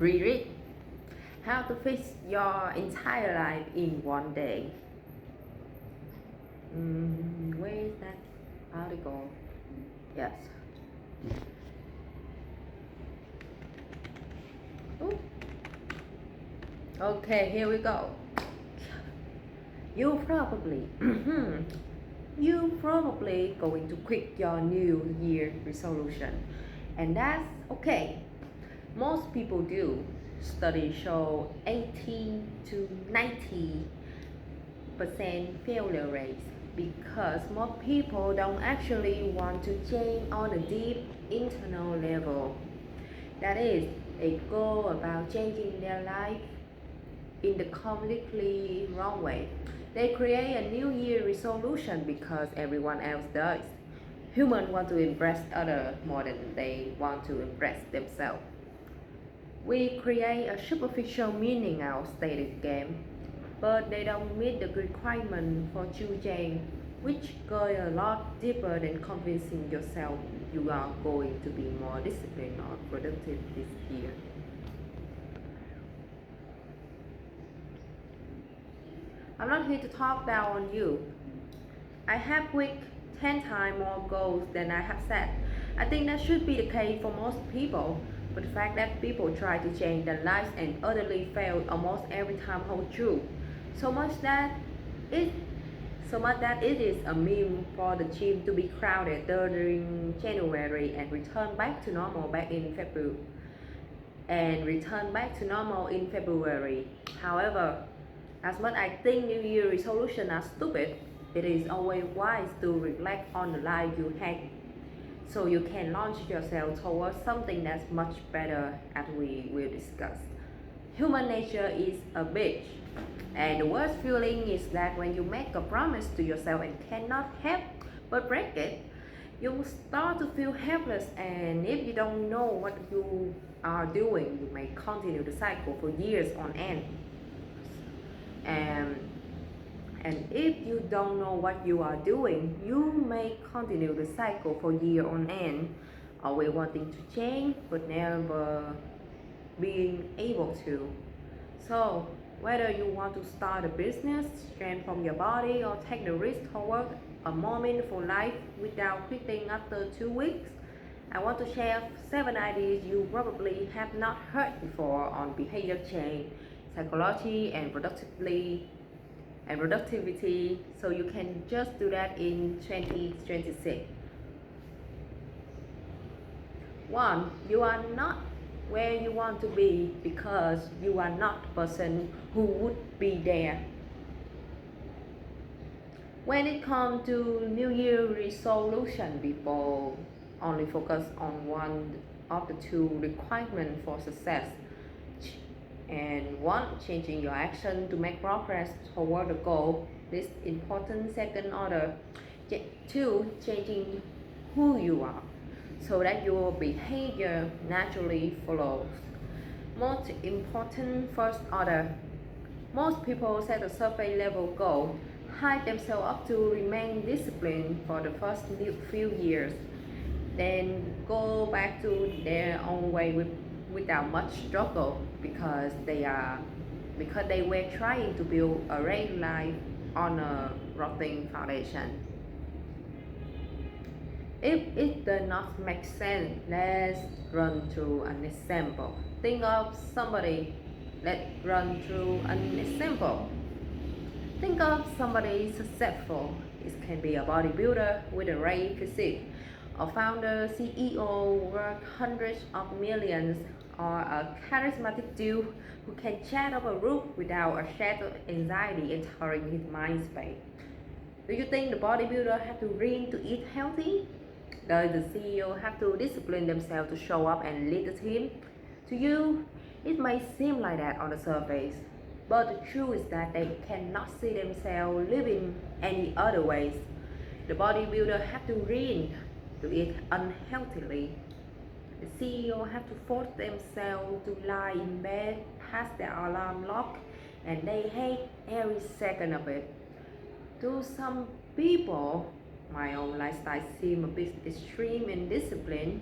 Read it. How to fix your entire life in one day. Where is that article? Yes. Ooh. Okay, here we go. You probably going to quit your New Year resolution, and that's okay. Most people do. Studies show 80 to 90% failure rates because most people don't actually want to change on a deep internal level. That is, a goal about changing their life in the completely wrong way. They create a New Year resolution because everyone else does. Humans want to impress others more than they want to impress themselves. We create a superficial meaning out of stated game, but they don't meet the requirement for true change, which go a lot deeper than convincing yourself you are going to be more disciplined or productive this year. I'm not here to talk down on you. I have quick 10 times more goals than I have set. I think that should be the case for most people, but the fact that people try to change their lives and utterly fail almost every time holds true. So much that it it is a meme for the gym to be crowded during January and return back to normal in February. However, as much I think New Year resolutions are stupid, it is always wise to reflect on the life you had so you can launch yourself towards something that's much better, as we will discuss. Human nature is a bitch, and the worst feeling is that when you make a promise to yourself and cannot help but break it, you start to feel helpless, and if you don't know what you are doing, you may continue the cycle for years on end. And if you don't know what you are doing, you may continue the cycle for year on end, always wanting to change but never being able to. So, whether you want to start a business, transform your body, or take the risk toward a more meaningful life without quitting after 2 weeks, I want to share 7 ideas you probably have not heard before on behavior change, psychology, and productivity, so you can just do that in 2026. 1. You are not where you want to be because you are not the person who would be there. When it comes to New Year resolution, people only focus on one of the two requirements for success. And 1. Changing your action to make progress toward the goal. This important second order. 2. Changing who you are so that your behavior naturally follows. Most important first order. Most people set a surface level goal, hype themselves up to remain disciplined for the first few years, then go back to their own way without much struggle because they were trying to build a real life on a rotting foundation. If it does not make sense, let's run through an example. Think of somebody. Let's run through an example. Think of somebody successful. It can be a bodybuilder with a great physique, a founder, CEO worth hundreds of millions, or a charismatic dude who can chat up a roof without a shadow of anxiety entering his mind space. Do you think the bodybuilder have to dream to eat healthy? Does the CEO have to discipline themselves to show up and lead the team? To you, it may seem like that on the surface, but the truth is that they cannot see themselves living any other ways. The bodybuilder have to dream to eat unhealthily. The CEO have to force themselves to lie in bed past their alarm clock, and they hate every second of it. To some people, my own lifestyle seems a bit extreme in discipline,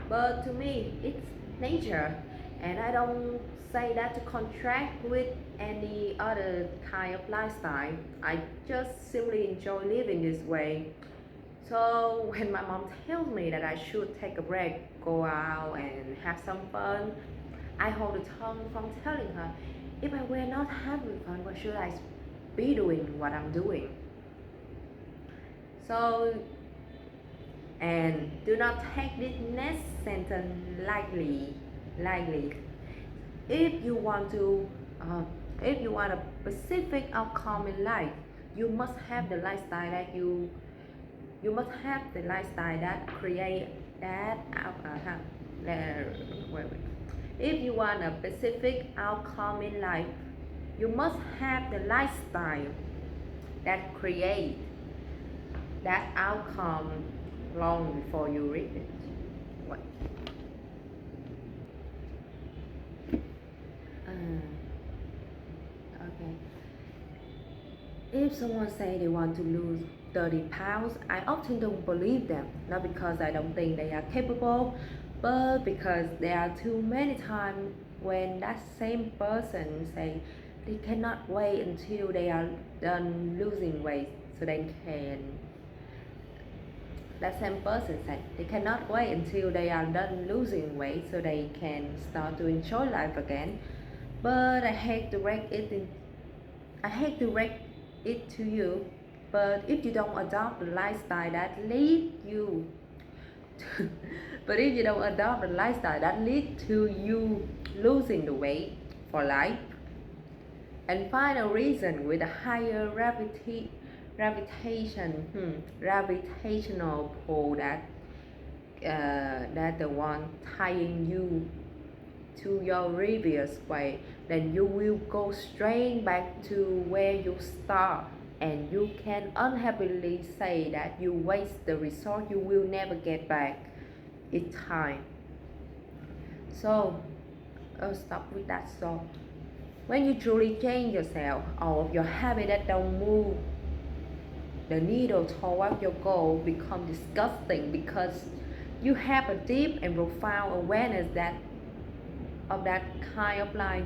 but to me, it's nature, And I don't say that to contract with any other kind of lifestyle. I just simply enjoy living this way. So when my mom tells me that I should take a break, go out and have some fun, I hold the tongue from telling her, if I were not having fun, what should I be doing what I'm doing? So, and do not take this next sentence lightly. If you want to, uh, if you want a specific outcome in life, you must have the lifestyle that you must have the lifestyle that create that wait. If you want a specific outcome in life, you must have the lifestyle that create that outcome long before you reach it. What? Okay. If someone say they want to lose 30 pounds, I often don't believe them. Not because I don't think they are capable, but because there are too many times when that same person say they cannot wait until they are done losing weight so they can. That same person said they cannot wait until they are done losing weight so they can start to enjoy life again. But I hate to break it to you, but if you don't adopt the lifestyle that lead you but if you don't adopt the lifestyle that lead to you losing the weight for life and find a reason with a higher gravitational pull that the one tying you to your previous way, then you will go straight back to where you start, and you can unhappily say that you waste the result you will never get back in time. So I'll stop with that. So when you truly change yourself, all of your habits that don't move the needle toward your goal become disgusting because you have a deep and profound awareness that of that kind of life.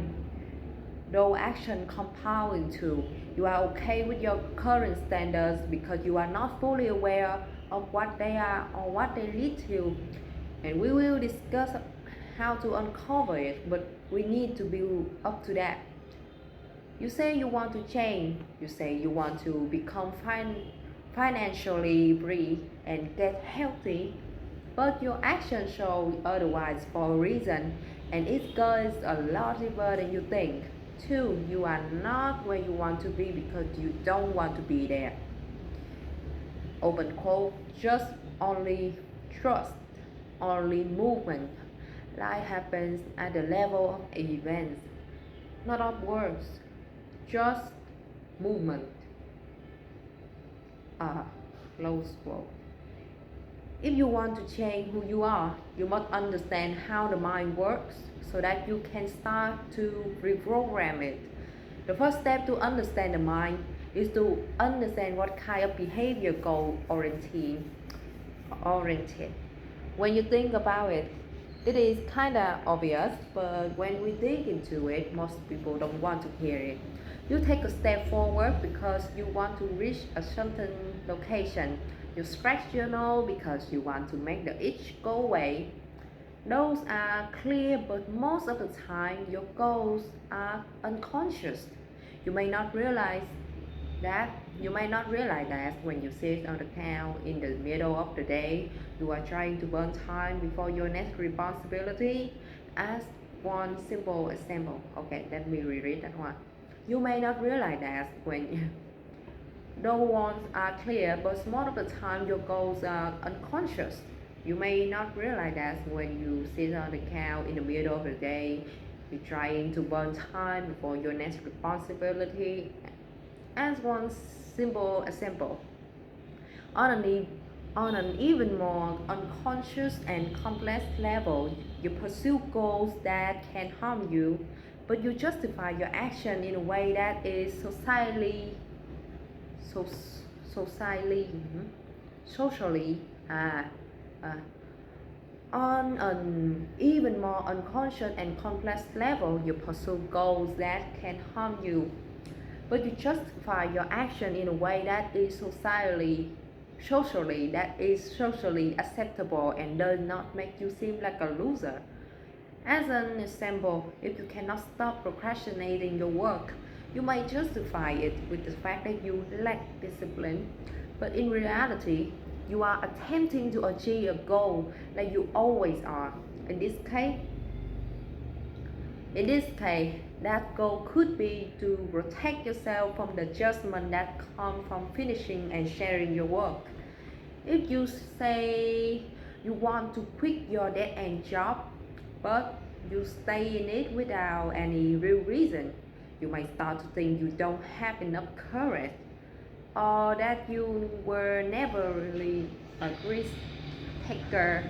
Though action compound into, you are okay with your current standards because you are not fully aware of what they are or what they lead to. And we will discuss how to uncover it, but we need to build up to that. You say you want to change, you say you want to become financially free and get healthy, but your actions show otherwise for a reason, and it goes a lot deeper than you think. Two, you are not where you want to be because you don't want to be there. Open quote, just only trust, only movement. Life happens at the level of events, not of words, just movement. Close quote. If you want to change who you are, you must understand how the mind works so that you can start to reprogram it. The first step to understand the mind is to understand what kind of behavior goal oriented. When you think about it, it is kinda obvious, but when we dig into it, most people don't want to hear it. You take a step forward because you want to reach a certain location. You scratch your nose because you want to make the itch go away. Those are clear, but most of the time your goals are unconscious. You may not realize that when you sit on the couch in the middle of the day, you are trying to burn time before your next responsibility. As one simple example. Okay, let me reread that one. You may not realize that when those ones are clear, but most of the time your goals are unconscious. You may not realize that when you sit on the couch in the middle of the day, you're trying to burn time before your next responsibility. As one simple example, on an even more unconscious and complex level, you pursue goals that can harm you, but you justify your action in a way that is so, socially, socially uh, On an even more unconscious and complex level, you pursue goals that can harm you, but you justify your action in a way that is socially acceptable and does not make you seem like a loser. As an example, if you cannot stop procrastinating your work, you might justify it with the fact that you lack discipline, but in reality, you are attempting to achieve a goal like you always are. In this case, in this case, that goal could be to protect yourself from the judgment that comes from finishing and sharing your work. If you say you want to quit your dead end job, but you stay in it without any real reason, you might start to think you don't have enough courage, or that you were never really a risk taker